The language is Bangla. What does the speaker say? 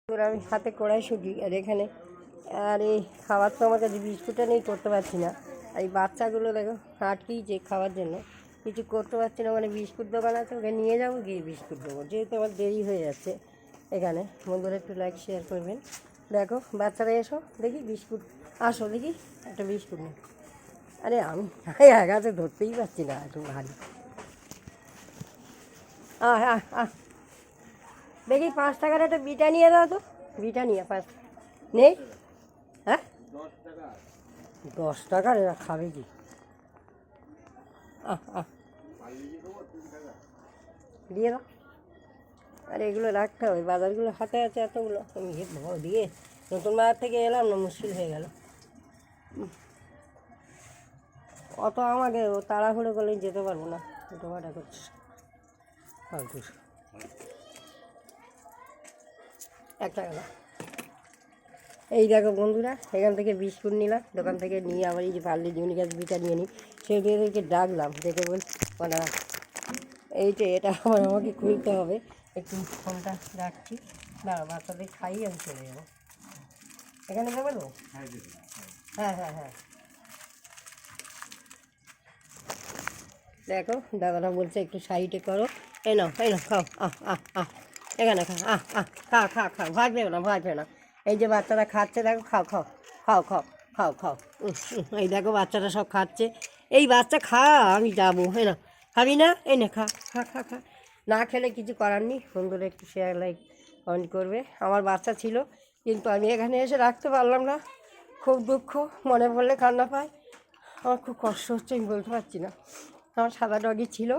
আমি হাতে কড়াই শুকি আর এখানে আর এই খাবার তো আমার কাছে বিস্কুটটা নেই, করতে পারছি না। আর এই বাচ্চাগুলো দেখো আটকেইছে খাওয়ার জন্য, কিছু করতে পারছি না। মানে বিস্কুট দোকান আছে, ওকে নিয়ে যাবো, গিয়ে বিস্কুট দেবো, যেহেতু আমার দেরি হয়ে যাচ্ছে। এখানে বন্ধুরা একটু লাইক শেয়ার করবেন। দেখো বাচ্চারা এসো দেখি বিস্কুট, আসো দেখি একটা বিস্কুট নেই। আরে আমি এক হাতে ধরতেই পারছি না, একটু ভারী। দেখি 5 টাকার একটা বিটা নিয়ে দাও তো, বিটা নিয়ে 5 নেই। হ্যাঁ 10 টাকার এরা খাবে কি? দিয়ে দাও। আরে এগুলো রাখতে হবে, বাজারগুলো হাতে আছে এতগুলো, আমি বড় দিয়ে নতুন বাজার থেকে এলাম না, মুশকিল হয়ে গেল। অত আমাকে ও তাড়াহুড়ো করলেই যেতে পারবো না, টোটোটা করছিস ফালতু। 1 টাকা না। এই দেখো বন্ধুরা, এখান থেকে বিস্কুট নিলাম দোকান থেকে, নিয়ে আবার এই যে পার্লি ইউনিকাস বিটা নিয়ে নিই। সেগুলোকে ডাকলাম, দেখে বল মানে এইটা এটা আবার আমাকে খুলতে হবে। একটু ফোনটা রাখছি, দাঁড়া বাচ্চাদের খাইয়ে আমি চলে যাবো। এখানে যাবো তো? হ্যাঁ হ্যাঁ হ্যাঁ। দেখো দাদারা বলছে একটু সাইডে করো। এই নাও খাও, এখানে খা, ভয় পেও না, ভয় পেও না। এই যে বাচ্চারা খাচ্ছে, দেখো খাও। এই দেখো বাচ্চারা সব খাচ্ছে। এই বাচ্চা খা, আমি যাবো। হ্যাঁ না, খাবি না? এই না খা। না খেলে কিছু করার নেই। বন্ধুরা একটু শেয়ার লাইক কমেন্ট করবে। আমার বাচ্চা ছিল, কিন্তু আমি এখানে এসে রাখতে পারলাম না। খুব দুঃখ, মনে পড়লে কান্না পায়। আমার খুব কষ্ট হচ্ছে, আমি বলতে পারছি না। আমার সাদা ডগি ছিল,